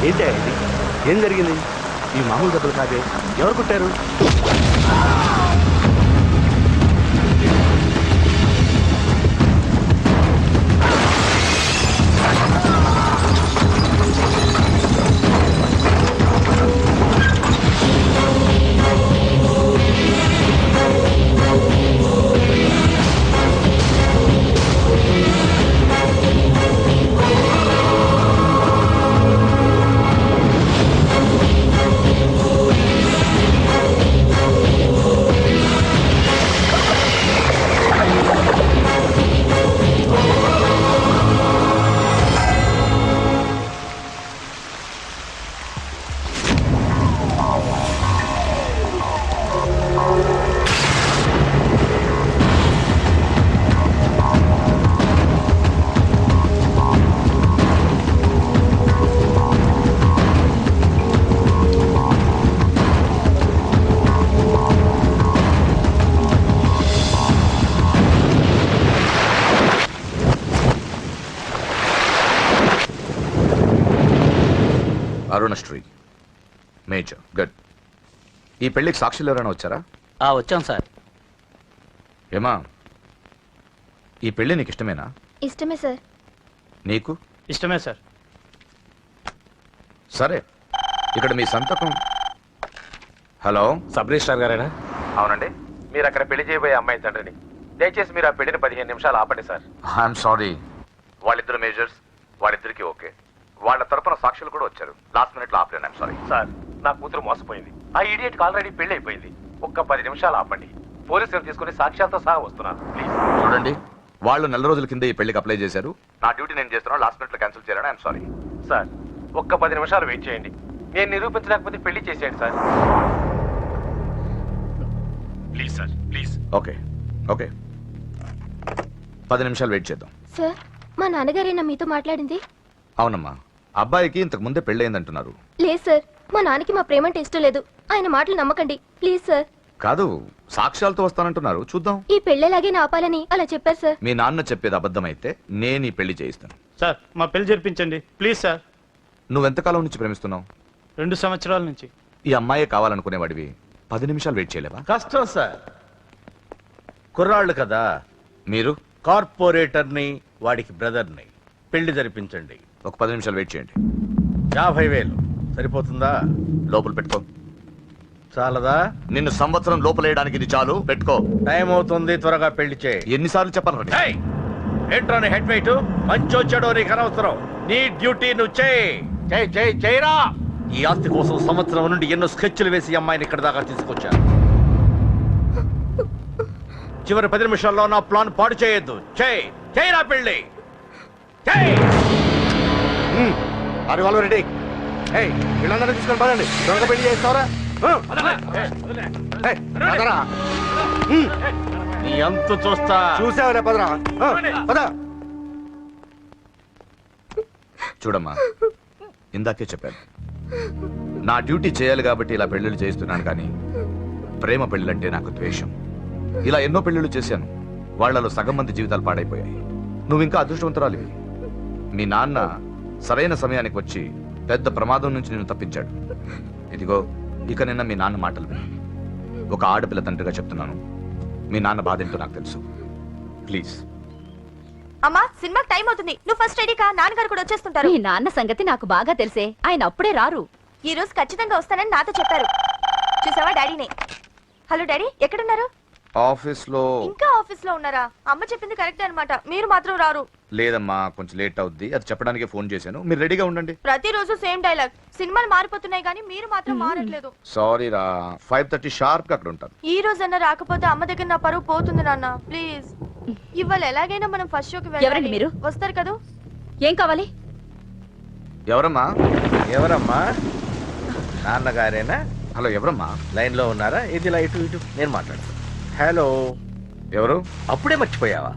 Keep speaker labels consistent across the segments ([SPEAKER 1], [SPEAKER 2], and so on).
[SPEAKER 1] ఏంటి ఇది? ఏం జరిగింది? ఈ మామూలు దెబ్బలు కాదే, ఎవరు కొట్టారు?
[SPEAKER 2] Arunasri major good. ఈ పెళ్లికి సాక్షులు ఎవరైనా వచ్చారా?
[SPEAKER 3] వచ్చాం సార్.
[SPEAKER 2] ఏమా, ఈ పెళ్లి నీకు ఇష్టమేనా?
[SPEAKER 4] ఇష్టమే సార్.
[SPEAKER 2] నీకు?
[SPEAKER 3] ఇష్టమే సార్.
[SPEAKER 2] సరే, ఇక్కడ మీ సంతకం. హలో,
[SPEAKER 5] సబ్ రిజిస్ట్రార్ గారేనా?
[SPEAKER 2] అవునండి.
[SPEAKER 5] మీరు అక్కడ పెళ్లి చేయబోయే అమ్మాయి తండ్రిని. దయచేసి మీరు ఆ పెళ్లిని 15 నిమిషాలు ఆపండి సార్.
[SPEAKER 2] I'm sorry. వాళ్ళిద్దరు మేజర్స్, వాళ్ళిద్దరికి ఓకే. వాళ్ళ తరపున సాక్షులు కూడా వచ్చారు. లాస్ట్ మినిట్ లో ఆపలేను. ఐఎమ్ సారీ
[SPEAKER 5] సార్, నా కూతురు మోసపోయింది. ఆ ఇడియట్కి ఆల్రెడీ పెళ్లి అయిపోయింది. ఒక్క 10 నిమిషాలు ఆపండి. పోలీసులు తీసుకుని సాక్ష్యాలతో సహా వస్తున్నాను. ప్లీజ్
[SPEAKER 2] చూడండి, వాళ్ళు నెల రోజుల కింద ఈ పెళ్లికి అప్లై చేశారు. నా డ్యూటీ నేను చేస్తున్నాను. లాస్ట్ మినిట్ లో క్యాన్సిల్ చేయాలని ఐఎమ్ సారీ.
[SPEAKER 5] సార్, ఒక్క 10 నిమిషాలు వెయిట్ చేయండి. నేను నిరూపించలేకపోతే పెళ్లి చేసేయండి sir. Please sir, please.
[SPEAKER 2] Okay okay, 10 నిమిషాలు వెయిట్ చేద్దాం.
[SPEAKER 4] సార్, మా నాన్నగారేనా మీతో మాట్లాడింది?
[SPEAKER 2] అవునమ్మా, అబ్బాయికి ఇంతకు ముందే పెళ్ళయిందంటున్నారు.
[SPEAKER 4] లేదు సార్, మా నాన్నకి మా ప్రేమ అంటే ఇష్టం లేదు. ఆయన మాటలు నమ్మకండి ప్లీజ్ సార్.
[SPEAKER 2] కాదు, సాక్ష్యాలతో వస్తానంటున్నారు. చూద్దాం.
[SPEAKER 4] ఈ పెళ్ళేలాగే ఆపాలని అలా చెప్పారు సార్.
[SPEAKER 2] మీ నాన్న చెప్పేది అబద్ధమైతే నేను ఈ పెళ్లి చేయిస్తాను.
[SPEAKER 3] సార్, మా పెళ్లి జరిపించండి ప్లీజ్ సార్.
[SPEAKER 2] నువ్వెంతకాలం నుంచి ప్రేమిస్తున్నావు?
[SPEAKER 3] 2 సంవత్సరాల నుంచి.
[SPEAKER 2] ఈ అమ్మాయే కావాలనుకునేవాడివి 10 నిమిషాలు వెయిట్ చేయలేవా?
[SPEAKER 6] కష్టం సార్, కుర్రాళ్ళు కదా.
[SPEAKER 2] మీరు?
[SPEAKER 6] కార్పొరేటర్ని, వాడికి బ్రదర్ని. పెళ్లి జరిపించండి.
[SPEAKER 2] ఒక 10 నిమిషాలు వెయిట్ చేయండి.
[SPEAKER 6] 50,000 సరిపోతుందా?
[SPEAKER 2] లోపల పెట్టుకో.
[SPEAKER 6] చాలదా?
[SPEAKER 2] నిన్ను సంవత్సరం లోపలేయడానికి ఇది చాలు. పెట్టుకో.
[SPEAKER 6] టైం అవుతుంది, త్వరగా పెళ్లి చేయి.
[SPEAKER 2] ఎన్నిసార్లు చెప్పాలి?
[SPEAKER 6] ఏయ్, ఏంట్రా నీ హెడ్ వెయిట్? మంచో చెడో నీకు అనవసరం. నీ డ్యూటీ నువ్వు చేయరా. ఈ ఆస్తి కోసం సంవత్సరం నుండి ఎన్నో స్కెచ్లు వేసి ఈ అమ్మాయిని ఇక్కడ దాకా తీసుకొచ్చా. చివరి 10 నిమిషాల్లో నా ప్లాన్ పాడు చేయొద్దు. చేయరా పెళ్ళి.
[SPEAKER 1] రెడీ. వీళ్ళందరూ తీసుకొని పదండి. దొంగ పెళ్లి చేస్తావరా?
[SPEAKER 6] నీ అంతు చూస్తా.
[SPEAKER 1] చూసావరా? పదరా, పద.
[SPEAKER 2] చూడమ్మా, ఇందాకే చెప్పాను, నా డ్యూటీ చేయాలి కాబట్టి ఇలా పెళ్లిళ్ళు చేస్తున్నాను. కానీ ప్రేమ పెళ్ళిళ్ళంటే నాకు ద్వేషం. ఇలా ఎన్నో పెళ్లిళ్ళు చేశాను. వాళ్లలో సగం మంది జీవితాలు పాడైపోయాయి. నువ్వు ఇంకా అదృష్టవంతురాలివి. మీ నాన్న సరైన సమయానికి వచ్చి పెద్ద ప్రమాదం నుంచి నిన్ను తప్పించాడు. ఇదిగో, ఇక నిన్న మీ నాన్న మాటలు విను. ఒక ఆడపిల్ల తండ్రిగా చెప్తున్నాను, మీ నాన్న బాధ ఏంటో నాకు తెలుసు. ప్లీజ్.
[SPEAKER 4] అమ్మా, సినిమాకి టైం అవుతుంది. నువ్వు ఫస్ట్ రెడీ కా, నాన్నగారు కూడా వచ్చేస్తుంటారు.
[SPEAKER 7] మీ నాన్న సంగతి నాకు బాగా తెలిసే. ఆయన అప్పుడే రారు.
[SPEAKER 4] ఈ రోజు ఖచ్చితంగా వస్తానని నాతో చెప్పారు. చూసావా డాడీని? హలో డాడీ, ఎక్కడున్నారు?
[SPEAKER 2] ఆఫీస్ లో.
[SPEAKER 4] ఇంకా ఆఫీస్ లో ఉన్నారా? అమ్మ చెప్పింది కరెక్ట్ అన్నమాట, మీరు మాత్రం రారు.
[SPEAKER 2] లేదమ్మా, కొంచెం లేట్ అవుద్ది. అది చెప్పడానికి ఫోన్ చేశాను. మీరు రెడీగా ఉండండి.
[SPEAKER 4] ప్రతిరోజు సేమ్ డైలాగ్. సినిమాలు మారిపోతున్నాయి కానీ మీరు మాత్రం మారట్లేదు.
[SPEAKER 2] సారీ రా, 5:30 షార్ప్ గా అక్కడ ఉంటాను.
[SPEAKER 4] ఈ రోజన్నా రాకపోతే అమ్మ దగ్గర నా పరువు పోతుంది నాన్న. ప్లీజ్, ఇవాళ ఎలాగైనా మనం ఫస్ట్ షోకి
[SPEAKER 7] ఎవరండి
[SPEAKER 4] వెళ్ళాలి.
[SPEAKER 7] మీరు?
[SPEAKER 4] వస్తారు కదా?
[SPEAKER 7] ఏం కావాలి?
[SPEAKER 2] ఎవరమ్మా?
[SPEAKER 6] ఎవరమ్మా? నాన్నగారేనా?
[SPEAKER 2] హలో, ఎవరమ్మా?
[SPEAKER 6] లైన్ లో ఉన్నారా? ఇది ఇలా ఇటు ఇటు నేను మాట్లాడతాను. హలో,
[SPEAKER 2] ఎవరు?
[SPEAKER 6] అప్పుడే మర్చిపోయావా?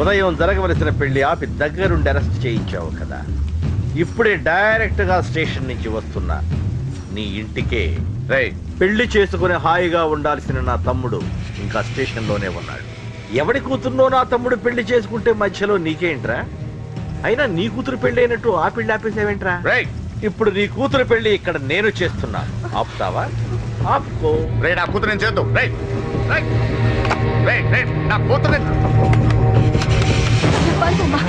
[SPEAKER 6] ఉదయం జరగవలసిన పెళ్లి ఆపి దగ్గరుండి అరెస్ట్ చేయించావు కదా. ఇప్పుడే డైరెక్ట్ గా స్టేషన్ నుంచి వస్తున్నా. నీ ఇంటికే.
[SPEAKER 2] రేయ్,
[SPEAKER 6] పెళ్లి చేసుకుని హాయిగా ఉండాల్సిన నా తమ్ముడు ఇంకా స్టేషన్ లోనే ఉన్నాడు. ఎవడి కూతుర్నో నా తమ్ముడు పెళ్లి చేసుకుంటే మధ్యలో నీకేంట్రా? అయినా నీ కూతురు పెళ్లి అయినట్టు ఆ పెళ్లి ఆపేసావేంట్రా?
[SPEAKER 2] రేయ్,
[SPEAKER 6] ఇప్పుడు నీ కూతురు పెళ్లి ఇక్కడ నేను చేస్తున్నాను. ఆపుతావా? ఆపుకో.
[SPEAKER 2] రే నా కూతురు నేను చేద్దాం. రే రే రే రే నా కూతురు
[SPEAKER 4] చెప్పాలమ్మా.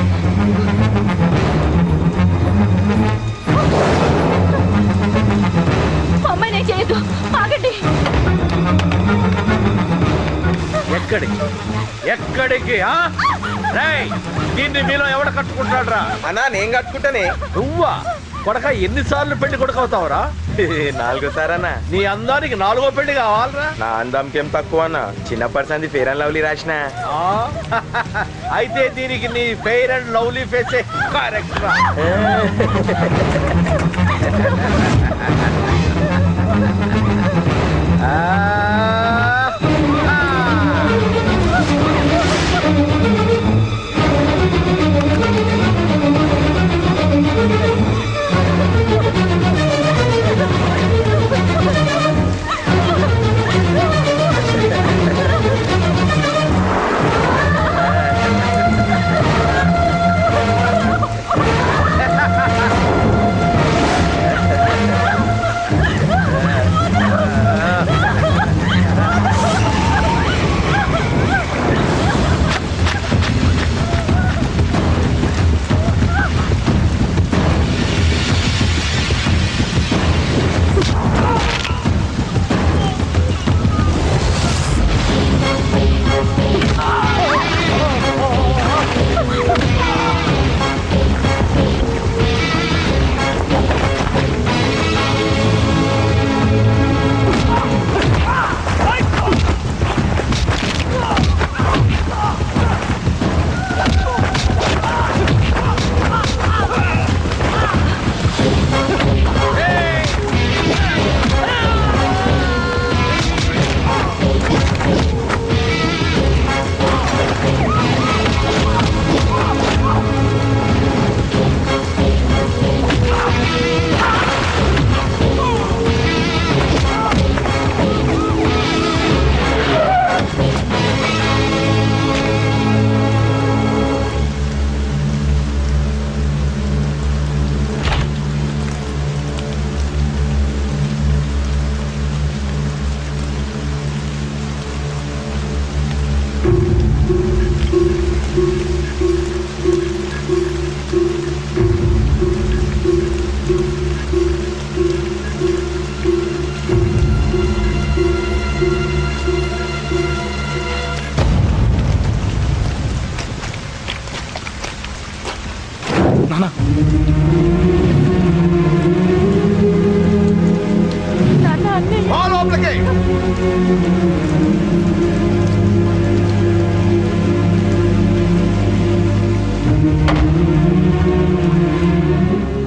[SPEAKER 4] మా అమ్మాయి నేను చేయొద్దు. ఆగండి.
[SPEAKER 6] ఎక్కడికి ఎక్కడికి? రేయ్, దీన్ని మీలో ఎవడ కట్టుకుంటాడు రా?
[SPEAKER 1] అన్నా నేను కట్టుకుంటానే.
[SPEAKER 6] నువ్వా కొడక? ఎన్నిసార్లు పెళ్లి కొడుకవుతావురా?
[SPEAKER 1] 4 సారన్నా.
[SPEAKER 6] నీ అందానికి 4వ పెళ్లి కావాలరా?
[SPEAKER 1] నా అందంకి ఏం తక్కువ అన్న. చిన్నప్పటి సంది ఫేర్ అండ్ లవ్లీ రాసిన.
[SPEAKER 6] అయితే దీనికి నీ ఫెయిర్ అండ్ లవ్లీ ఫేసే కరెక్ట్ రా.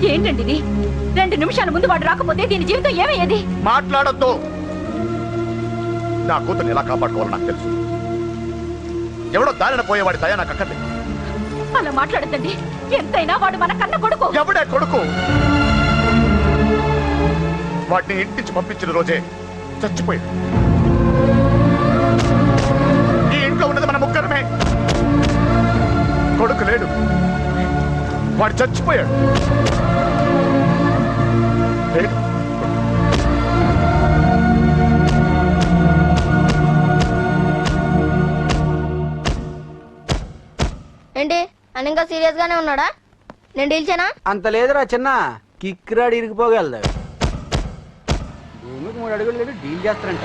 [SPEAKER 7] ఏంటండి ఇది? 2 నిమిషాల ముందు వాడు రాకపోతే దీని జీవితం ఏమయ్యేది?
[SPEAKER 2] మాట్లాడొద్దు. నా కూతుర్ని ఎలా కాపాడుకోవాలో నాకు తెలుసు. ఎవడో దారిన పోయేవాడి దయ నాకు అక్కర్లేదు.
[SPEAKER 7] అలా మాట్లాడద్దండి. ఎంతైనా వాడు మన కన్న కొడుకు.
[SPEAKER 2] ఎవడే కొడుకు? వాటిని ఇంటించి పంపించిన రోజే చచ్చిపోయాడు. ఈ ఇంట్లో ఉన్నది మన ముగ్గురమే. కొడుకు లేడు, వాడు చచ్చిపోయాడు. లేడు.
[SPEAKER 8] ఏంటి అని ఇంకా సీరియస్ గానే ఉన్నాడా? నేను డీల్చానా?
[SPEAKER 9] అంత లేదురా చిన్న. కిక్రాడు ఇరిగిపోగలదు. భూమికి 3 అడుగులు లేడు, డీల్ చేస్తారంట.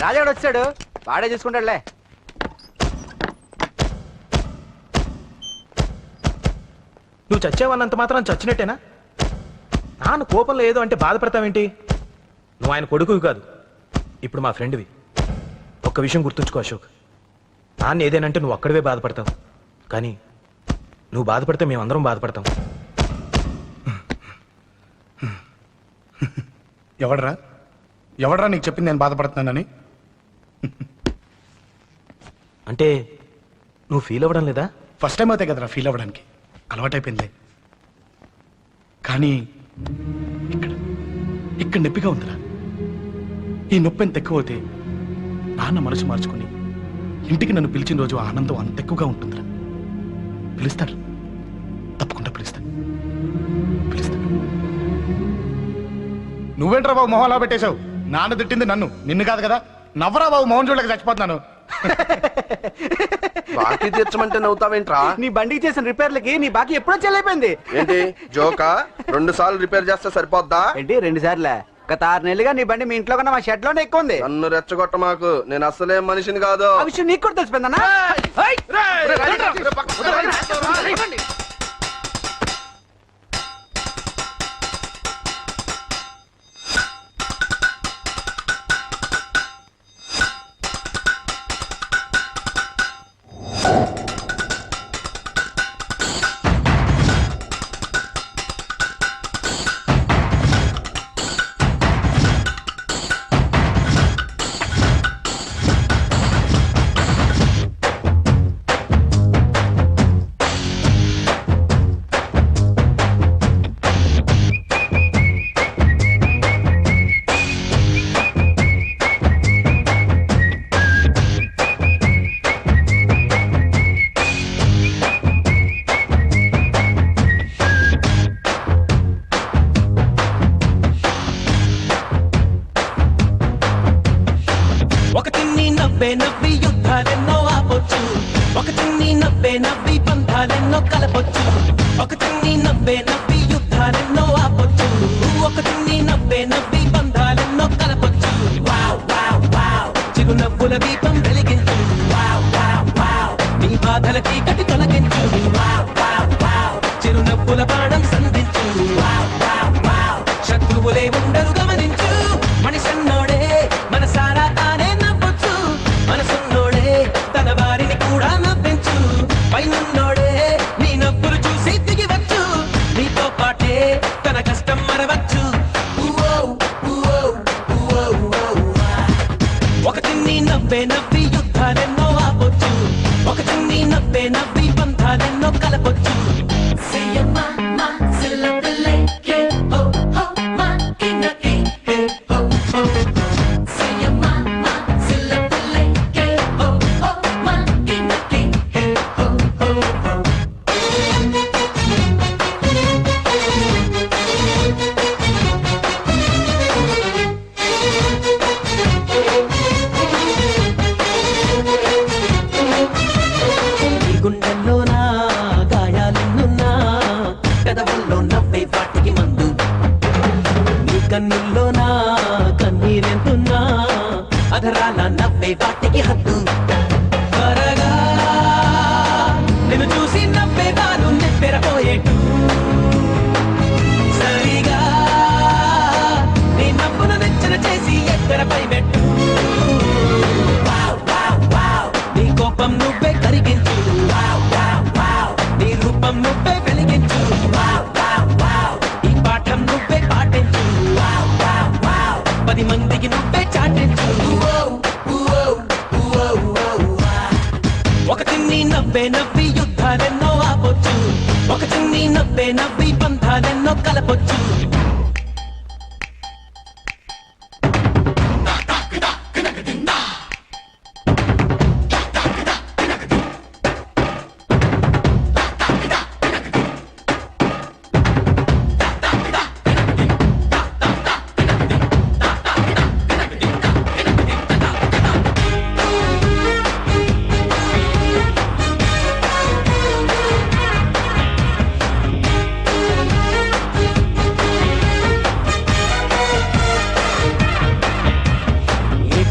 [SPEAKER 9] రాజాడు వచ్చాడు, వాడే చూసుకుంటాడులే.
[SPEAKER 10] నువ్వు చచ్చావన్నంత మాత్రం చచ్చినట్టేనా? నాన్న కోపంలో ఏదో అంటే బాధపడతావేంటి? నువ్వు ఆయన కొడుకువి కాదు, ఇప్పుడు మా ఫ్రెండ్వి. ఒక్క విషయం గుర్తుంచుకో అశోక్, నాన్న ఏదేనంటే నువ్వు అక్కడవే బాధపడతావు, కానీ నువ్వు బాధపడితే మేమందరం బాధపడతాం.
[SPEAKER 11] ఎవడరా నీకు చెప్పింది నేను బాధపడుతున్నానని?
[SPEAKER 10] అంటే నువ్వు ఫీల్ అవ్వడం లేదా?
[SPEAKER 11] ఫస్ట్ టైం అవుతాయి కదరా ఫీల్ అవ్వడానికి, అలవాటైపోయిందిలే. కానీ ఇక్కడ నొప్పిగా ఉందిరా. ఈ నొప్పి ఎంత ఎక్కువ అవుతే నాన్న మనసు మార్చుకుని ఇంటికి నన్ను పిలిచిన రోజు ఆనందం అంత ఎక్కువగా ఉంటుందిరా. పిలుస్తాడు, తప్పకుండా పిలుస్తాను. నువ్వేంట్రా బాబు మొహం అలా పెట్టేశావు? నాన్న తిట్టింది నన్ను, నిన్ను కాదు కదా. నవ్వరా బాబు, మొహం చూడలేక చచ్చిపోతున్నాను.
[SPEAKER 1] బాకీ తీర్చమంటే నవ్వుతావేంట్రా?
[SPEAKER 9] నీ బండికి చేసిన రిపేర్లకి నీ బాకీ ఎప్పుడో చెల్లైపోయింది.
[SPEAKER 1] ఏంటి జోకా? 2 సార్లు రిపేర్ చేస్తే సరిపోద్దా?
[SPEAKER 9] ఏంటి 2 సార్లే? గత 6 నెలలుగా నీ బండి మీ ఇంట్లో కన్నా మా షెడ్ లోనే ఎక్కువ ఉంది.
[SPEAKER 1] నన్ను రెచ్చగొట్ట మాకు, నేను అసలే మనిషిని కాదు.
[SPEAKER 9] ఆ విషయం నీకు కూడా తెలిసిపోయిందన్నా?
[SPEAKER 12] ఒక చిన్ని నవ్వి యుద్ధాలెన్నో ఆపొచ్చు, ఒక చిన్ని నవ్వి బంధాలెన్నో కలపొచ్చు, ఒక చిన్ని నవ్వి యుద్ధాలెన్నో ఆపొచ్చు, ఒక చిన్ని నవ్వి బంధాలెన్నో కలపొచ్చు. వావ్ వావ్ వావ్, చిరునవ్వుల దీపం వెలిగించు. వావ్ వావ్ వావ్, నీ బాధల చీకటి తొలగించు. వావ్ వావ్ వావ్, చిరునవ్వుల బాణం సంధించు. వావ్ వావ్ వావ్, శత్రువులే ఉండరు గమనించు. మనిషన్నోడే మనసారా తానే నవ్వొచ్చు, మనసున్నోడే తన వారిని కూడా నవ్వించు. పైనున్నోడే నీ నవ్వులు చూసి దిగివచ్చు, నీతో పాటే తన కష్టం మరవచ్చు. ఒక చిన్ని నవ్వి యుద్ధాలెన్నో ఆపొచ్చు, ఒక చిన్ని నవ్వి బంధాలెన్నో కలపొచ్చు. గుండెల్లోనా గాయాలెన్నున్నా, పెదవుల్లో నవ్వే వాటికి మందు. నీ కన్నుల్లోనా కన్నీరెంతున్నా, అధరాల నవ్వే వాటికి హద్దు. త్వరగా నిన్ను చూసి నవ్వేదాను నెప్పెరపోయేట్టు, సరిగా నీ నవ్వును నెచ్చన చేసి ఎక్కడపై పెట్టు. నీ కోపం నువ్వే కరిగించు. నీ రూపం నువ్వే వెలిగించు. ఈ పాఠం నువ్వే పాటించు. 10 మందికి నువ్వే చాటించు. ఒక చిన్ని నవ్వి యుద్ధాలెన్నో ఆపొచ్చు, ఒక చిన్ని నవ్వి బంధాలెన్నో కలపొచ్చు.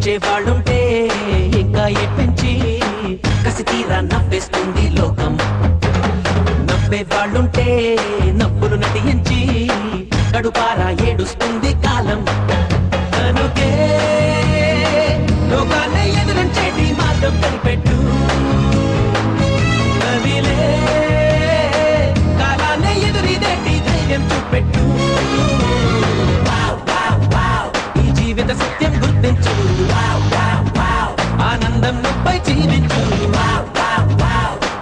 [SPEAKER 12] ఏడ్చేవాళ్ళుంటే ఇంకా ఏడ్పించి కసి తీరా నవ్వేస్తుంది లోకం. నవ్వేవాళ్ళుంటే నవ్వులు నటించి కడుపారా ఏడుస్తుంది కాలం. కనుకే లోకాలే ఎదురించేటి మార్గం కనిపెట్టు. కవిలే కాలాలే ఎదురిదేటి ధైర్యం చూపెట్టు. ఈ జీవిత సత్యం గుర్తించు. ఆనందం నువ్వై జీవించు.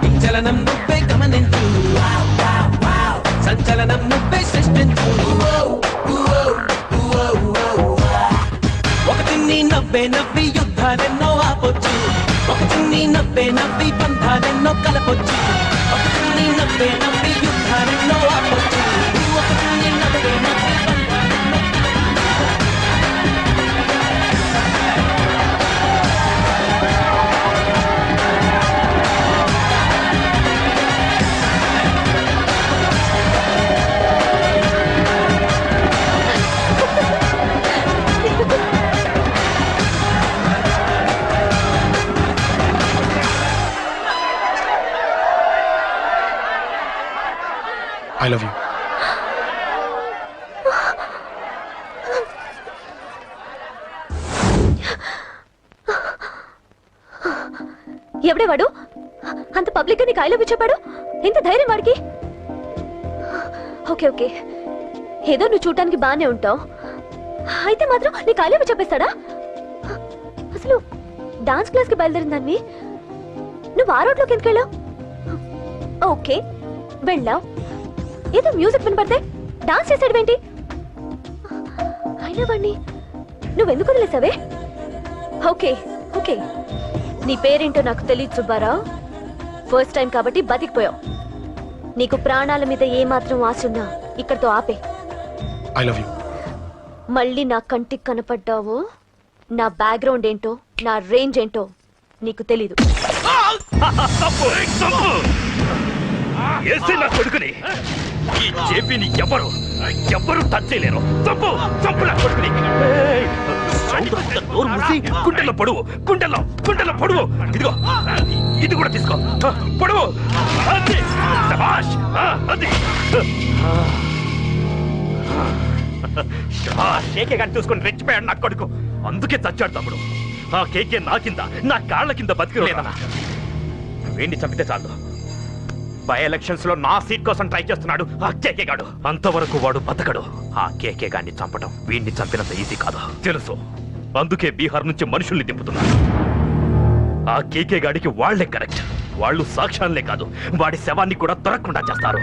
[SPEAKER 12] ఈ చలనం నువ్వే గమనించు. సంచలనం నువ్వే సృష్టించు. ఒక చిన్ని నవ్వి యుద్ధాలెన్నో ఆపొచ్చు, ఒక చిన్ని నవ్వి బంధాలెన్నో కలపొచ్చు, ఒక చిన్ని నవ్వి యుద్ధాలెన్నో ఆపొచ్చు, ఒక చిన్ని నవ్వి బంధాలెన్నో
[SPEAKER 11] ఐ లవ్ యూ.
[SPEAKER 4] ఎవడే వాడు? అంత పబ్లిక్ గా నీకు ఐ లవ్ యూ చెప్పాడు? ఎంత ధైర్యం వాడికి? ఓకే ఓకే, ఏదో నువ్వు చూడటానికి బాగానే ఉంటావు, అయితే మాత్రం నీకు ఐ లవ్ యూ చెప్పేస్తాడా? అసలు డాన్స్ క్లాస్ కి బయలుదేరిన దాన్ని నువ్వు ఆ రోడ్లోకి ఎందుకు వెళ్ళావు? ఓకే వెళ్ళావు, ఏదో మ్యూజిక్ వినపడితే డాన్స్ చేసాడువేంటి? అయినా వాడిని నువ్వెందుకు వదిలేసావే? ఓకే ఓకే, నీ పేరేంటో నాకు తెలియదు సుబ్బారావు. ఫస్ట్ టైం కాబట్టి బతికిపోయావు. నీకు ప్రాణాల మీద ఏమాత్రం ఆశ ఉన్నా ఇక్కడితో ఆపే.
[SPEAKER 11] I love you.
[SPEAKER 4] మళ్ళీ నా కంటికి కనపడ్డావు, నా బ్యాక్గ్రౌండ్ ఏంటో, నా రేంజ్ ఏంటో నీకు తెలీదు.
[SPEAKER 10] నా కొడుకుని ఈ జేపీని ఎవరు టచ్ చేయలేరు. చంపు చంపు నా కొడుకుని. నోరు మూసి గుండెల్లో పొడువు, గుండెల్లో పొడువు. ఇదిగో ఇది కూడా తీసుకో, పొడువు. అది శభాష్, అది కేకే గాని చూసుకొని రెచ్చిపోయాడు నా కొడుకు, అందుకే చచ్చాడు తమ్ముడు. ఆ కేకే నా కింద, నా కాళ్ళ కింద బతికిలేదన్నా. వేణ్ణి చంపితే చాలు. బై ఎలక్షన్స్ లో నా సీట్ కోసం ట్రై చేస్తున్నాడు ఆ కేకే గాడు. అంతవరకు వాడు బతకడు. ఆ కేకే గాన్ని చంపడం వీణ్ణి చంపినంత ఈజీ కాదు తెలుసు. అందుకే బీహార్ నుంచి మనుషుల్ని దింపుతున్నారు. ఆ కేకే గాడికి వాళ్లే కరెక్ట్. వాళ్ళు సాక్ష్యాలనే కాదు, వాడి శవాన్ని కూడా దొరకకుండా చేస్తారు.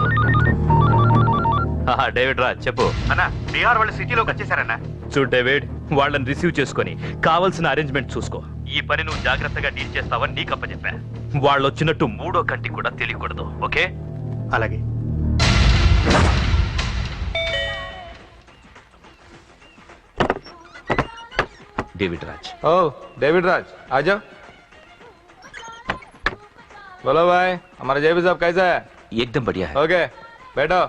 [SPEAKER 10] డేవిడ్ రా చెప్పు
[SPEAKER 5] అన్న. బీహార్ వాళ్ళు సిటీలోకి వచ్చేసారన్న.
[SPEAKER 10] చూడు డేవిడ్, వాళ్ళని రిసీవ్ చేసుకొని కావాల్సిన అరేంజ్మెంట్ చూసుకో. ఈ పని నువ్వు జాగ్రత్తగా డీల్ చేస్తావని నీకు అప్పచెప్పా. వాళ్ళు వచ్చినట్టు మూడో కంటికి కూడా తెలియకూడదు, ఓకే?
[SPEAKER 5] అలాగే.
[SPEAKER 2] डेविड राज।
[SPEAKER 13] ओ डेविड राज आ जाओ। बोलो भाई, हमारा जेपी साहब कैसा है?
[SPEAKER 2] एकदम बढ़िया है।
[SPEAKER 13] ओके बैठो।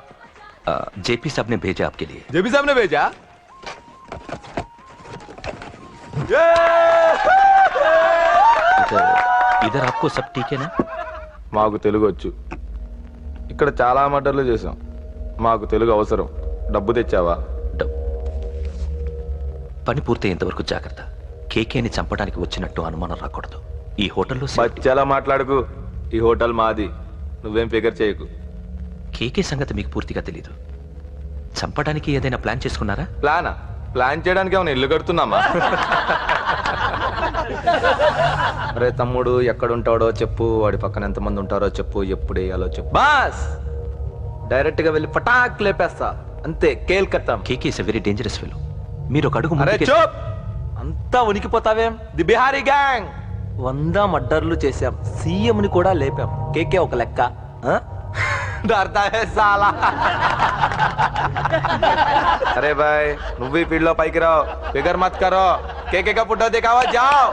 [SPEAKER 2] जेपी साहब ने भेजा आपके लिए।
[SPEAKER 13] जेपी साहब ने भेजा?
[SPEAKER 2] इधर आपको सब ठीक है ना?
[SPEAKER 13] మాకు తెలుగు వచ్చు. ఇక్కడ చాలా మర్డర్లు చేసాం. మాకు తెలుగు అవసరం. డబ్బు తెచ్చావా?
[SPEAKER 2] పని పూర్తయ్యేంత వరకు జాగ్రత్త. కేకేని చంపడానికి వచ్చినట్టు అనుమానం రాకూడదు. ఈ హోటల్లో
[SPEAKER 13] బచ్చాలా మాట్లాడుకు. ఈ హోటల్ మాది, నువ్వేం ఫిగర్ చేయకు.
[SPEAKER 2] కేకే సంగతి మీకు పూర్తిగా తెలీదు. చంపడానికి ఏదైనా ప్లాన్ చేసుకున్నారా?
[SPEAKER 13] ప్లాన్ చేయడానికి ఏమైనా ఇల్లు కడుతున్నామా? అరే తమ్ముడు, ఎక్కడుంటాడో చెప్పు, వాడి పక్కన ఎంతమంది ఉంటారో చెప్పు, ఎప్పుడు వేయాలో చెప్పు. బాస్ డైరెక్ట్ గా వెళ్ళి పటాక్ లేపేస్తా, అంతే. కేల్కత్తాం.
[SPEAKER 2] KK is a very dangerous fellow. మీరు ఒక అడుగు
[SPEAKER 13] అరే చూప్, అంతా ఉనికిపోతావేం? ది బిహారీ గ్యాంగ్ 100 మర్డర్లు చేశాం, సీఎం ని కూడా లేపాం. కేకే ఒక లెక్క. डरता है साला। अरे भाई, నువ్వు ఈ ఫీల్డ్ లో పైకి రావు. ఫిగర్ మత్ కరో. కేకే का पुट्टा दिखावा, जाओ।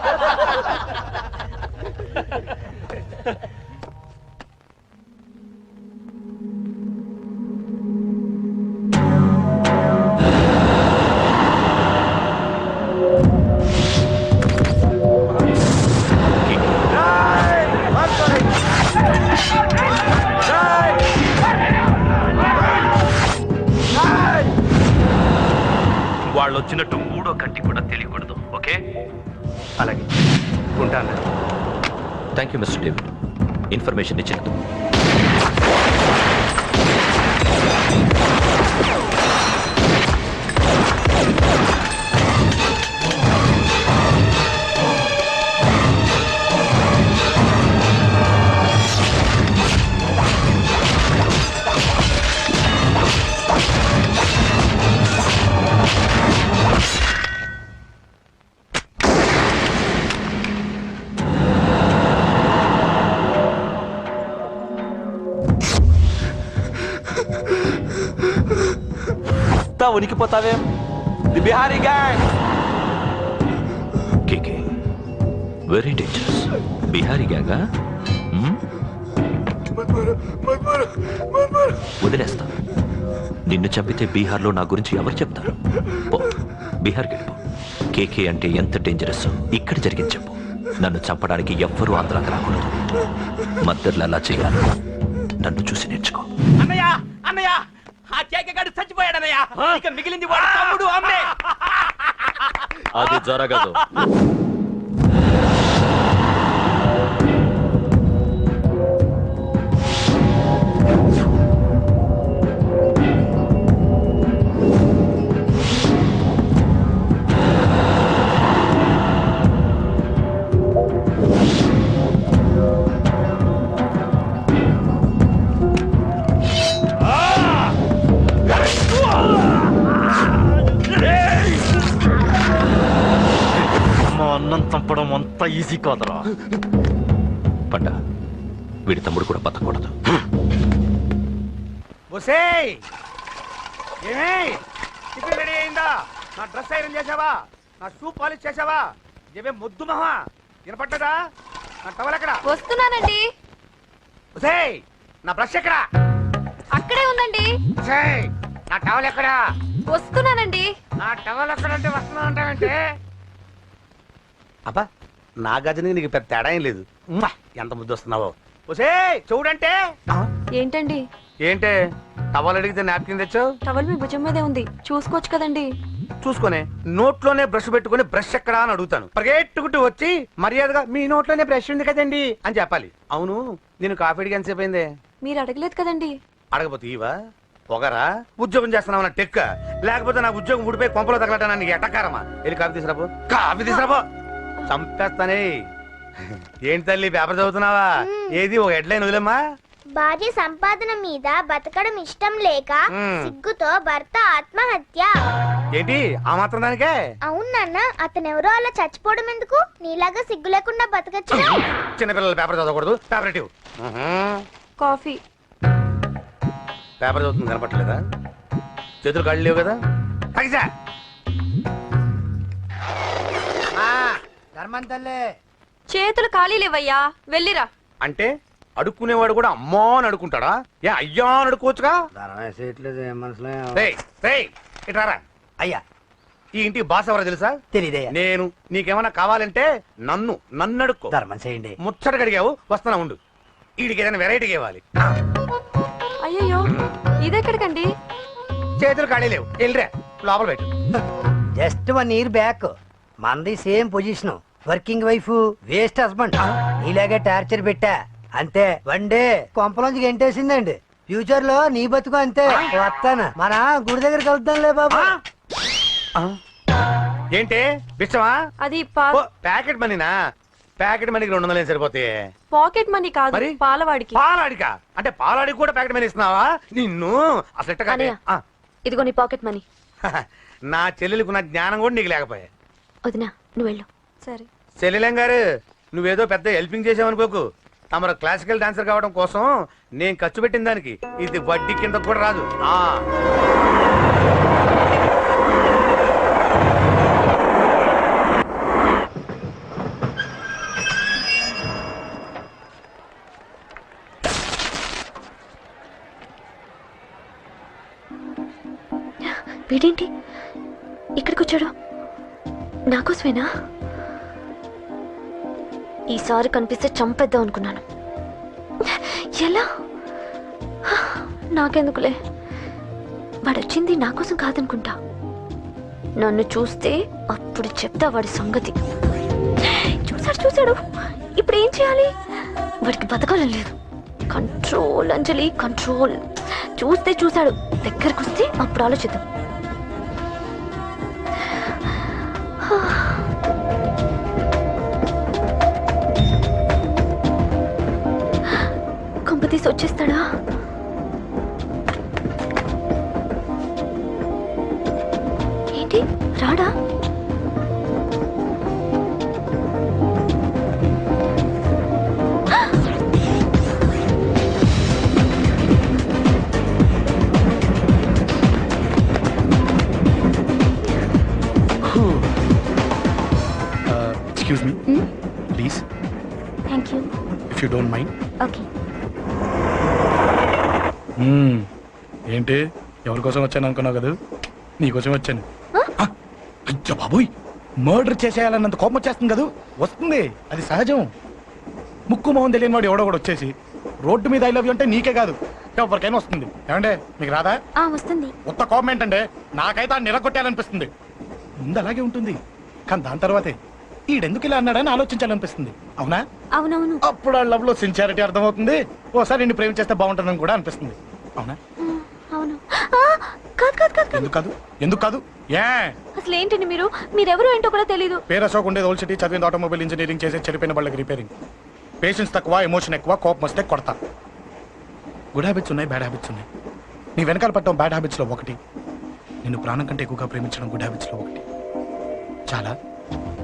[SPEAKER 10] వాళ్ళు వచ్చినట్టు మూడో కంటి కూడా తెలియకూడదు, ఓకే?
[SPEAKER 5] అలాగే ఉంటాను.
[SPEAKER 2] Thank you mister David, information ఇచ్చినందుకు.
[SPEAKER 13] ఉనికిపోతావేం? The Bihari gang.
[SPEAKER 2] KK very dangerous. Bihari గ్యాంగా? వదిలేస్తా. నిన్ను చంపితే బీహార్లో నా గురించి ఎవరు చెప్తారు? పో, బీహార్కి వెళ్ళిపో. కేకే అంటే ఎంత డేంజరస్ ఇక్కడ జరిగింది చెప్పు. నన్ను చంపడానికి ఎవ్వరూ ఆంధ్రాకి రాకూడదు. మద్దర్లు అలా చేయాలి. నన్ను చూసి నేర్చుకో.
[SPEAKER 10] అన్నయ్య అన్నయ్య
[SPEAKER 9] ఆ కేకగాడు చచ్చిపోయాడనయ్యా ఇక మిగిలింది వాడు తమ్ముడు అమ్మే.
[SPEAKER 2] అది జరగదు.
[SPEAKER 6] అన్నం చంపడం అంత ఈజీ కాదురా.
[SPEAKER 5] పండ వీడి తమ్ముడు కూడా బతకూడదు.
[SPEAKER 1] టిఫిన్ రెడీ అయిందా? నా డ్రెస్ ఐరన్ చేసావా? నా షూ పాలిష్ చేసావా? ఏమే ముద్దు మహా వినపడ్డదా? నా టవల్ ఎక్కడ?
[SPEAKER 4] వస్తున్నానండి.
[SPEAKER 1] నా బ్రష్ ఎక్కడ?
[SPEAKER 4] అక్కడే ఉందండి.
[SPEAKER 1] నా టవల్ ఎక్కడ?
[SPEAKER 4] వస్తున్నానండి.
[SPEAKER 1] నా టవల్ ఎక్కడంటే వస్తున్నా అంటావంటే? అబ్బా నా గజనికి నీకు పెద్ద తేడా ఏం లేదు. ఎంత ముద్దు వస్తున్నావో. చూడంటే
[SPEAKER 4] ఏంటండి?
[SPEAKER 1] ఏంటే టవల్ అడిగితే నాప్కిన్ తెచ్చావు?
[SPEAKER 4] టవల్ మీ భుజం మీదే ఉంది, చూసుకోవచ్చు కదండి.
[SPEAKER 1] చూసుకునే నోట్లోనే బ్రష్ పెట్టుకుని బ్రష్ ఎక్కడా అని అడుగుతాను. పరిగెట్టుకుంటూ వచ్చి మర్యాదగా మీ నోట్లోనే బ్రష్ ఉంది కదండి అని చెప్పాలి. అవును నేను కాఫీ అడిగి ఎంతసేపు అయిందే?
[SPEAKER 4] మీరు అడగలేదు కదండి.
[SPEAKER 1] అడగపోతే ఇవా పొగరా? ఉద్యోగం చేస్తున్నావు నా టెక్క, లేకపోతే నా ఉద్యోగం ఊడిపోయి కొంపలో తగలటా నీకు ఎట్టకారమా? వెళ్ళి కాఫీ తీసుకురాబో. కాఫీ తీసుకురాబో. చంపేస్తానే. ఏంటి తల్లి పేపర్ చదువుతున్నావా? ఏది ఒక హెడ్లైన్ వదిలేమ్మా.
[SPEAKER 8] భార్య సంపాదన మీద బతకడం ఇష్టం లేక సిగ్గుతో భర్త ఆత్మహత్య.
[SPEAKER 1] ఏంటి ఆ మాత్రం దానికే?
[SPEAKER 8] అవునన్న, అతనెవరో అలా చచ్చిపోవడం ఎందుకు? నీలాగా సిగ్గు లేకుండా బతకచ్చు.
[SPEAKER 1] చిన్నపిల్లలు పేపర్ చదవకూడదు. పేపర్ ఇవ్వు.
[SPEAKER 4] కాఫీ.
[SPEAKER 1] పేపర్ చదువుతుంది కనపట్లేదా? చేతులు కాళ్ళు లేవు కదా? తగ్గిసా
[SPEAKER 4] చేతులు ఖాళీ లేవయ్యా, వెళ్ళిరా.
[SPEAKER 1] అంటే అడుక్కునేవాడు కూడా అమ్మా అని అడుకుంటాడా? ఏ అయ్యా అని అడుకోవచ్చుగా? ఇట్రారా.
[SPEAKER 9] అయ్యా
[SPEAKER 1] ఈ ఇంటికి బాస్ ఎవరో తెలుసా?
[SPEAKER 9] తెలియదయ్యా.
[SPEAKER 1] నేను. నీకేమన్నా కావాలంటే నన్ను అడుక్కో.
[SPEAKER 9] ధర్మం చేయండి.
[SPEAKER 1] ముచ్చటగా అడిగావు, వస్తున్నా ఉండు. వీడికి ఏదైనా వెరైటీగా ఇవ్వాలి.
[SPEAKER 4] అయ్యయ్యో ఇదెక్కడికండి?
[SPEAKER 1] చేతులు ఖాళీ లేవు, వెళ్ళిరా లోపల పెట్టు.
[SPEAKER 9] జస్ట్ 1 year బ్యాక్ మనది same position. Working wife, waste husband. నీలాగే టార్చర్ పెట్టా అంతే. 1 day కొంపలోంచి గెంటేసిందండి. ఫ్యూచర్ లో నీ బతుకు అంతే. వస్తాను, మన గుడి దగ్గర కలుద్దాంలే బాబా.
[SPEAKER 1] ఏంటి బిచ్చమా?
[SPEAKER 4] అది
[SPEAKER 1] ప్యాకెట్ మనీనా? ప్యాకెట్ మనీకి 200 సరిపోతాయి.
[SPEAKER 4] పాకెట్ మనీ కాదు,
[SPEAKER 1] మరి?
[SPEAKER 4] పాలవాడికి.
[SPEAKER 1] పాలాడికా? అంటే పాలాడికి కూడా ప్యాకెట్ మనీ ఇస్తున్నావా? నిన్ను అసలు
[SPEAKER 4] ఇదిగో నీ పాకెట్ మనీ.
[SPEAKER 1] నా చెల్లెలకు ఉన్న జ్ఞానం కూడా నీకు లేకపోయా.
[SPEAKER 4] వదినా నువ్వు వెళ్ళు. సరే
[SPEAKER 1] చెల్లెలం గారు, నువ్వేదో పెద్ద హెల్పింగ్ చేసావనుకోకు. తమరు క్లాసికల్ డాన్సర్ కావడం కోసం నేను ఖర్చు పెట్టిన దానికి ఇది వడ్డీ కింద కూడా రాదు.
[SPEAKER 4] వీడేంటి ఇక్కడికి వచ్చాడు? నాకోసమేనా? ఈసారి కనిపిస్తే చంపేద్దాం అనుకున్నాను. ఎలా? నాకెందుకులే, వాడొచ్చింది నా కోసం కాదనుకుంటా. నన్ను చూస్తే అప్పుడు చెప్తా వాడి సంగతి. చూశాడు. ఇప్పుడు ఏం చేయాలి? వాడికి బతకాలని లేదు. కంట్రోల్ అంజలి, కంట్రోల్. చూశాడు, దగ్గరకు వస్తే అప్పుడు ఆలోచిద్దాం. కంపతీసి వచ్చేస్తాడా? ఏంటి రాడా?
[SPEAKER 11] Excuse me, please.
[SPEAKER 4] Thank you.
[SPEAKER 11] If you don't mind.
[SPEAKER 4] Okay.
[SPEAKER 11] ఏంటి ఎవరి కోసం వచ్చాను అనుకున్నావు కదా? నీకోసం వచ్చాను. అయ్యో బాబోయ్, మర్డర్ చేసేయాలన్నంత కోపం వచ్చేస్తుంది కదా? వస్తుంది, అది సహజం. ముక్కు మొహం తెలియని వాడు ఎవడో కూడా వచ్చేసి రోడ్డు మీద ఐ లవ్ యూ అంటే నీకే కాదు ఎవరికైనా వస్తుంది. ఏమంటే మీకు రాదా?
[SPEAKER 4] వస్తుంది.
[SPEAKER 11] ఉత్త కోపం ఏంటంటే నాకైతే ఆ నిరగొట్టాలనిపిస్తుంది. ముందు అలాగే ఉంటుంది, కానీ దాని తర్వాతే ఈడెందుకు ఇలా అన్నాడని ఆలోచించాలనిపిస్తుంది. అవునా?
[SPEAKER 4] అవునవును.
[SPEAKER 11] అప్పుడు ఆ లవ్ లో సిన్సియారిటీ అర్థమవుతుంది. ఓసారి నిన్ను ప్రేమించేస్తే బాగుంటుందని కూడా అనిపిస్తుంది. అవునా?
[SPEAKER 4] అవును. కాదు కాదు కాదు.
[SPEAKER 11] ఎందుకు కాదు? ఎందుకు కాదు? ఏ
[SPEAKER 4] అసలు ఏంటండి మీరెవరు ఏంటో కూడా తెలీదు.
[SPEAKER 11] పేరు అశోక్, ఉండేది ఓల్డ్ సిటీ, చదివింది ఆటోమొబైల్ ఇంజనీరింగ్, చేసే చెడిపోయిన వాళ్ళకి రిపేరింగ్. పేషెన్స్ తక్కువ, ఎమోషన్ ఎక్కువ, కోపం వస్తే కొడతా. గుడ్ హ్యాబిట్స్ ఉన్నాయి, బ్యాడ్ హ్యాబిట్స్ ఉన్నాయి. నీ వెనకాల పట్టడం బ్యాడ్ హ్యాబిట్స్ లో ఒకటి, నిన్ను ప్రాణం కంటే ఎక్కువగా ప్రేమించడం గుడ్ హ్యాబిట్స్ లో ఒకటి. చాలా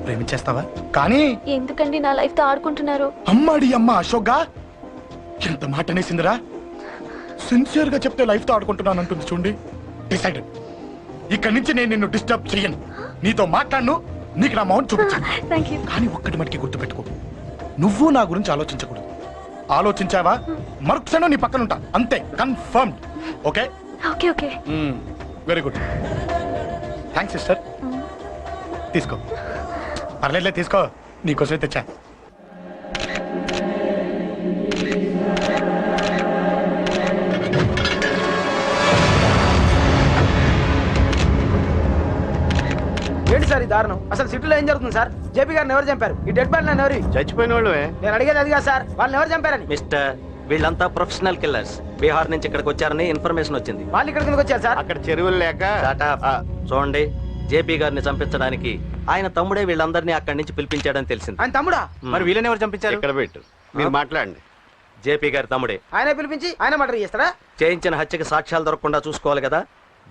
[SPEAKER 11] ప్రేమించేస్తావా? కానీ
[SPEAKER 4] ఎందుకండి నా లైఫ్ తో ఆడుకుంటున్నారు?
[SPEAKER 11] అమ్మాడి అమ్మ అశోక్గా ఎంత మాట అనేసిందిరా. సిన్సియర్ గా చెప్తే లైఫ్ తో ఆడుకుంటున్నాను అంటుంది చూడండి. డిసైడెడ్, ఇక్కడి నుంచి నేను నిన్ను డిస్టర్బ్ చెయ్యను. నీతో మాట్లాడను, నీకు నా మౌన్ చూపించాను. కానీ ఒక్కటి మటుకి గుర్తుపెట్టుకో, నువ్వు నా గురించి ఆలోచించకూడదు. ఆలోచించావా మరుక్షణం నీ పక్కన ఉంటా, అంతే. Confirmed. Okay?
[SPEAKER 4] Okay okay.
[SPEAKER 11] Very good. Thanks sister. తీసుకో. పర్లేదులే, తీసుకో, నీకోసమే తెచ్చా.
[SPEAKER 14] ఏంటి సార్ ఈ దారుణం? అసలు సిటీలో ఏం జరుగుతుంది సార్? జేపీ గారిని ఎవరు చంపారు? ఈ డెడ్ బాడీ ఎవరు?
[SPEAKER 6] చచ్చిపోయిన వాళ్ళు.
[SPEAKER 14] నేను అడిగేది అది కాదు సార్, వాళ్ళని ఎవరు చంపారని.
[SPEAKER 13] మిస్టర్, వీళ్ళంతా ప్రొఫెషనల్ కిల్లర్స్. బీహార్ నుంచి ఇక్కడికి వచ్చారని ఇన్ఫర్మేషన్ వచ్చింది.
[SPEAKER 14] వాళ్ళు ఇక్కడికి వచ్చారు సార్?
[SPEAKER 6] అక్కడ చెరువులు లేక.
[SPEAKER 13] చూడండి, జేపీ గారిని చంపించడానికి ఆయన తమ్ముడే వీళ్ళందరినీ అక్కడి నుంచి పిలిపించాడని తెలిసింది.
[SPEAKER 14] ఆయన తమ్ముడా?
[SPEAKER 13] మరి వీళ్ళని ఎవరు చంపించారు?
[SPEAKER 6] ఇక్కడ పెట్టు, మీరు మాట్లాడండి.
[SPEAKER 13] జేపీ గారి తమ్ముడే.
[SPEAKER 14] ఆయన పిలిపించి ఆయన మర్డర్ చేస్తారా?
[SPEAKER 13] చేయించిన హత్యకి సాక్ష్యాలు దొరకకుండా చూసుకోవాలి కదా.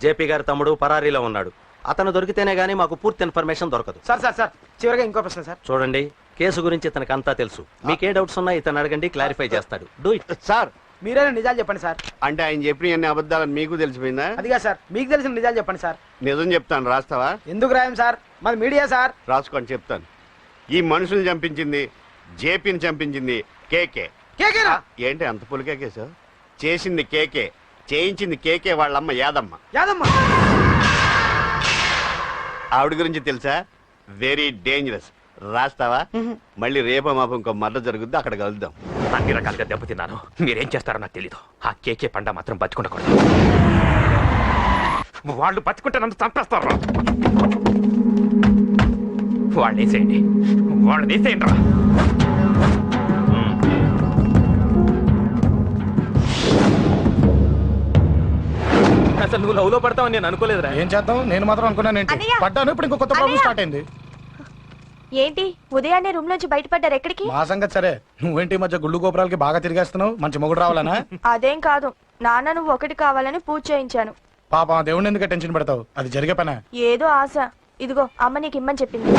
[SPEAKER 13] జేపీ గారి తమ్ముడు పరారీలో ఉన్నాడు. అతను దొరికితేనే గానీ మాకు పూర్తి ఇన్ఫర్మేషన్ దొరకదు.
[SPEAKER 14] సార్ సార్ సార్ చివరిగా ఇంకో ప్రశ్న సార్.
[SPEAKER 13] చూడండి, కేసు గురించి ఇతనికి అంతా తెలుసు. మీకే డౌట్స్ ఉన్నా ఇతను అడగండి, క్లారిఫై చేస్తాడు. Do it.
[SPEAKER 6] సార్
[SPEAKER 14] మీరే నిజాలు చెప్పండి సార్.
[SPEAKER 6] అంటే ఆయన చెప్పిన అన్ని అబద్ధాలని మీకు తెలిసిపోయిందా?
[SPEAKER 14] అదిగా సార్, మీకు తెలిసిన నిజాలు చెప్పండి సార్.
[SPEAKER 6] నిజం చెప్తాను, రాస్తావా?
[SPEAKER 14] ఎందుకు రాయం సార్, మాది మీడియా సార్.
[SPEAKER 6] రాసుకోండి, చెప్తాను. ఈ మనుషుల్ని చంపించింది, జేపీని చంపించింది కేకే.
[SPEAKER 14] కేకేనా?
[SPEAKER 6] ఏంటి అంత పులికే సార్? చేసింది కేకే, చేయించింది కేకే వాళ్ళమ్మ యాదమ్మ.
[SPEAKER 14] యాదమ్మ
[SPEAKER 6] ఆవిడ గురించి తెలుసా? Very dangerous. రాస్తావా? మళ్ళీ రేపో మాపం ఇంకో మర్ర జరుగుద్ది, అక్కడ కలుద్దాం.
[SPEAKER 5] అన్ని రకాలుగా దెబ్బతిన్నాను. మీరేం చేస్తారో నాకు తెలీదు. ఆ కేకే పండ మాత్రం బతుకుండకూడదు. వాళ్ళు బతుకుంటే నన్ను చంపేస్తారు. వాళ్ళు వేసేయండి, వాళ్ళు వేసేయండి రా.
[SPEAKER 10] అసలు నువ్వు లవ్ లో పడతావని నేను అనుకోలేదురా.
[SPEAKER 11] ఏం చేద్దాం, నేను మాత్రం అనుకున్నాను. ఏంటి పడ్డాను, ఇప్పుడు ఇంకో కొత్త ప్రాబ్లం స్టార్ట్ అయింది.
[SPEAKER 4] ఏంటి ఉదయాన్నే రూమ్ లోంచి బయటపడ్డారు? ఎక్కడికి?
[SPEAKER 11] మా సంగతి సరే, నువ్వేంటి ఈ మధ్య గుళ్ళు గోపురాలకి బాగా తిరిగేస్తున్నావు? మంచి మొగుడు రావాలనా?
[SPEAKER 4] అదేం కాదు నాన్న, నువ్వు ఒకటి కావాలని పూజ చేయించాను.
[SPEAKER 11] పాప దేవుడిని ఎందుకు టెన్షన్ పెడతావు? అది జరిగే పనా?
[SPEAKER 4] ఏదో ఆశ. ఇదిగో అమ్మ నీకు ఇమ్మని చెప్పింది.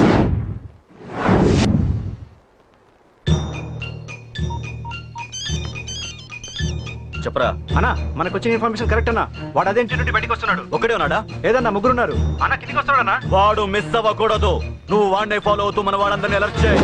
[SPEAKER 13] చెప్పరా అన్నా, మనకు వచ్చిన ఇన్ఫర్మేషన్ కరెక్ట్ అన్నా. వాడు అదే ఇంటి నుండి బయటకు వస్తున్నాడు. ఒక్కడే ఉన్నాడా? ఏదన్నా ముగ్గురున్నారు. అన్న కిందికి వస్తాడన్నా. వాడు మిస్ అవ్వకూడదు. నువ్వు వాడిని ఫాలో అవుతూ మన వాళ్ళందరినీ అలర్ట్ చేయి.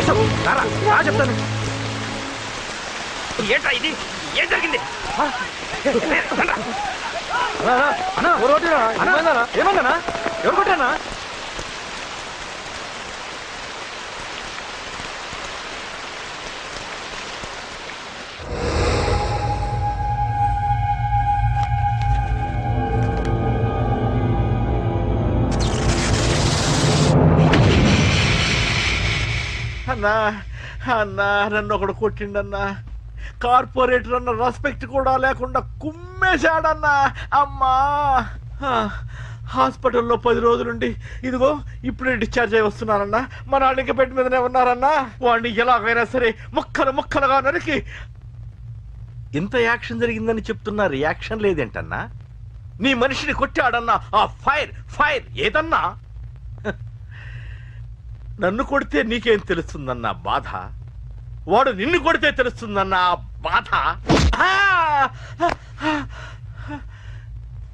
[SPEAKER 10] అశోక్ రారా రా చెప్తాను. ఏంట్రా ఇది? ఏం జరిగింది? ఏమన్నా ఎవరు కొట్టానా?
[SPEAKER 6] అన్నా అన్నా నన్ను ఒకడు కొట్టిండన్నా. కార్పొరేటర్ అన్న రెస్పెక్ట్ కూడా లేకుండా కుమ్మేశాడన్నా. అమ్మా హాస్పిటల్లో 10 రోజులుండి ఇదిగో ఇప్పుడే డిశ్చార్జ్ అయి వస్తున్నానన్నా. మా నాన్న ఇంకా బెడ్ మీదనే ఉన్నారన్నా. వాడిని ఎలాగైనా సరే ముక్కలు ముక్కలుగా నరికి. ఇంత యాక్షన్ జరిగిందని చెప్తున్నా రియాక్షన్ లేదేంటన్నా? నీ మనిషిని కొట్టాడన్నా. ఆ ఫైర్ ఫైర్ ఏదన్నా? నన్ను కొడితే నీకేం తెలుస్తుందన్న బాధ, వాడు నిన్ను కొడితే తెలుస్తుందన్న బాధ.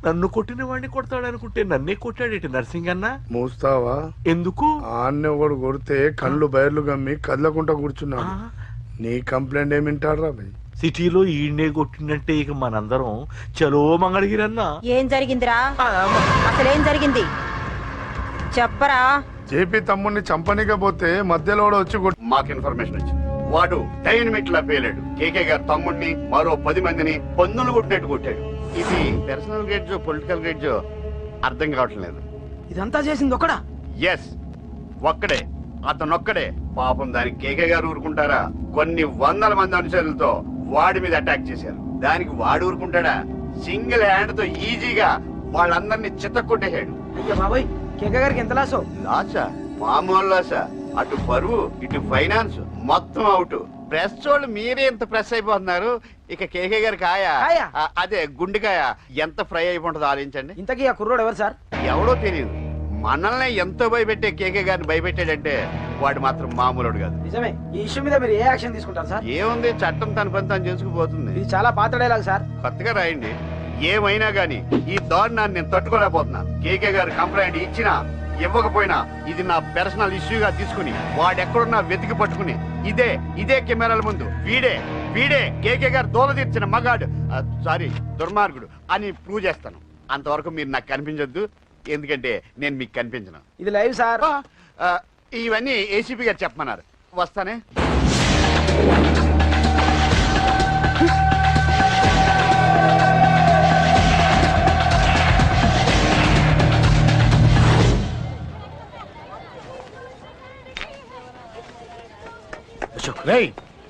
[SPEAKER 6] నన్ను కొట్టిన వాడిని కొడతాడనుకుంటే నన్నే కొట్టాడేటి నర్సింగన్న.
[SPEAKER 11] మూస్తావా?
[SPEAKER 6] ఎందుకు?
[SPEAKER 11] ఆన్నే ఒకడు కొడితే కళ్ళు బయర్లు గమ్మి కదలకుండా కూర్చున్నాడు. నీ కంప్లైంట్ ఏమి వింటాడ్రా భయ్?
[SPEAKER 6] సిటీలో ఈయనే కొట్టిందంటే ఇక మనందరం చలో మంగళగిరన్నా.
[SPEAKER 7] ఏం జరిగిందిరా? అసలేం జరిగింది చెప్పరా?
[SPEAKER 11] జేపీ తమ్ముడిని చంపనికపోతే మధ్యలో వచ్చి
[SPEAKER 15] మాకు ఇన్ఫర్మేషన్ వచ్చింది. వాడు డైనమిట్ లా పేలాడు. కేకే గారు తమ్ముడిని మరో 10 మందిని పొందులు కొట్టినట్టు కొట్టాడు. ఇది పర్సనల్ గ్రేడ్జ్ పొలిటికల్ గ్రేడ్జ్ అర్థం కావట్లేదు.
[SPEAKER 14] ఇదంతా చేసింది ఒకడా?
[SPEAKER 15] ఎస్ ఒక్కడే, అతనొక్కడే. పాపం దానికి కేకే గారు ఊరుకుంటారా? కొన్ని వందల మంది అనుచరులతో వాడి మీద అటాక్ చేశారు. దానికి వాడు ఊరుకుంటాడా? సింగిల్ హ్యాండ్ తో ఈజీగా వాళ్ళందరినీ చిత్తకొట్టేశాడు.
[SPEAKER 14] అయ్యో బాబాయ్, కేకే గారికి ఎంత లాసో?
[SPEAKER 15] లాసా? మామూలు లాసా? అటు పరువు ఇటు ఫైనాన్స్ మొత్తం అవుట్. ప్రెస్ వాళ్ళు మీరే ఎంత ప్రెస్ అయిపోతున్నారు. ఇక కేకే గారి కాయ అదే గుండెకాయ ఎంత ఫ్రై అయిపోతుందో ఆలోచించండి.
[SPEAKER 14] ఇంతకీ ఆ కుర్రోడు ఎవరు సార్?
[SPEAKER 15] ఎవడో తెలియదు. మనల్ని ఎంతో భయపెట్టే కేకే గారిని భయపెట్టాడంటే వాడు మాత్రం మామూలుడు కాదు.
[SPEAKER 14] నిజమే. ఈ ఇష్యూ మీద మీరు ఏ యాక్షన్ తీసుకుంటారు సార్?
[SPEAKER 15] ఏముంది, చట్టం తన పని తాను చేసుకుపోతుంది.
[SPEAKER 14] ఇది చాలా పాత డైలాగ్ సార్.
[SPEAKER 15] కొత్తగా రాయండి. ఏమైనా గానీ ఈ దారుణాన్ని నేను తట్టుకోలేకపోతున్నాను. కేకే గారు కంప్లైంట్ ఇచ్చినా ఇవ్వకపోయినా ఇది నా పర్సనల్ ఇష్యూగా తీసుకుని వాడెక్కడున్నా వెతికి పట్టుకుని ఇదే కెమెరాల ముందు వీడే కేకే గారు దోల తీర్చిన మగాడు, సారీ దుర్మార్గుడు అని ప్రూవ్ చేస్తాను. అంతవరకు మీరు నాకు కనిపించొద్దు, ఎందుకంటే నేను మీకు కనిపించను.
[SPEAKER 14] ఇది లైవ్ సార్.
[SPEAKER 15] ఇవన్నీ ఏసీపీ గారు చెప్పమన్నారు. వస్తానే.
[SPEAKER 11] రేయ్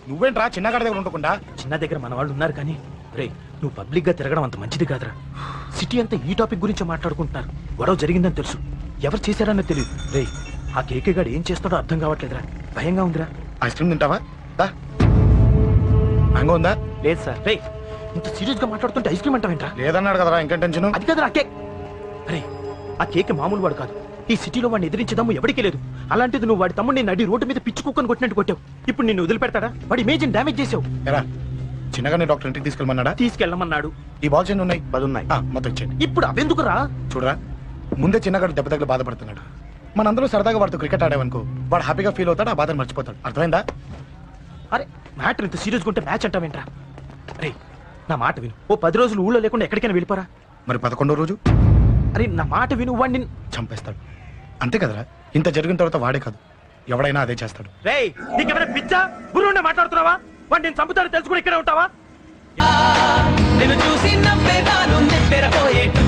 [SPEAKER 11] నువ్వేంట్రా చిన్నగాడి దగ్గర ఉండకుండా?
[SPEAKER 10] చిన్న దగ్గర మన వాళ్ళు ఉన్నారు కానీ రే నువ్వు పబ్లిక్ గా తిరగడం అంత మంచిది కాదురా. సిటీ అంతా ఈ టాపిక్ గురించి మాట్లాడుకుంటున్నారు. గొడవ జరిగిందని తెలుసు, ఎవరు చేశారన్నో తెలియదు. రే ఆ కేకే గాడు ఏం చేస్తాడో అర్థం కావట్లేదురా, భయంగా ఉందిరా.
[SPEAKER 11] ఐస్ క్రీమ్ తింటావా? మ్యాంగో ఉందా?
[SPEAKER 10] లేదు సార్. రే ఇంత సీరియస్ గా మాట్లాడుతుంటే ఐస్ క్రీమ్ అంటావేంట్రా?
[SPEAKER 11] లేదన్నాడు కదరా, ఇంకా టెన్షన్.
[SPEAKER 10] అది కదరా కేక్. రే ఆ కేక్ మామూలు వాడు కాదు. ఈ సిటీలో వాడిని ఎదిరించదమ్ము ఎవరికీ లేదు. అలాంటిది నువ్వు వాడి తమ్ముడిని నడి రోడ్డు మీద పిచ్చి కుక్కను కొట్టినట్టు కొట్టావు. ఇప్పుడు నిన్ను వదిలిపెడతాడా? వాడి ఇమేజ్ డ్యామేజ్ చేసావు.
[SPEAKER 11] చిన్నగానే డాక్టర్ ఇంటికి తీసుకెళ్ళమన్నాడా?
[SPEAKER 10] తీసుకెళ్ళమన్నాడు.
[SPEAKER 11] ఈ బాల్స్ ఎన్ని ఉన్నాయి? 10 ఉన్నాయి. మొత్తం ఇచ్చేయండి.
[SPEAKER 10] ఇప్పుడు అవెందుకురా?
[SPEAKER 11] చూడరా, ముందే చిన్నగాడు దెబ్బ తగిలి బాధపడుతున్నాడు. మనందరూ సరదాగా వాడితో క్రికెట్ ఆడేవనుకో, వాడు హ్యాపీగా ఫీల్ అవుతాడు, ఆ బాధను మర్చిపోతాడు. అర్థమైందా?
[SPEAKER 10] అరే మ్యాటర్ ఇంత సీరియస్గా ఉంటే మ్యాచ్ అంటావేంట్రా? అరే నా మాట విను. ఓ 10 రోజులు ఊళ్ళో లేకుండా ఎక్కడికైనా వెళ్ళిపోరా.
[SPEAKER 11] మరి 11వ రోజు?
[SPEAKER 10] అరే నా మాట విను, వాడిని
[SPEAKER 11] చంపేస్తాడు. అంతే కదరా? ఇంత జరిగిన తర్వాత వాడే కాదు, ఎవడైనా అదే చేస్తాడు.
[SPEAKER 10] రేయ్ నీకేమైనా పిచ్చా? గురువుండే మాట్లాడుతున్నావా? వాడిని నేను చంపుతాను తెలుసుకుని ఇక్కడే ఉంటావా?
[SPEAKER 12] నేను చూసి నవ్వేదాను నిద్రపోయేట్టు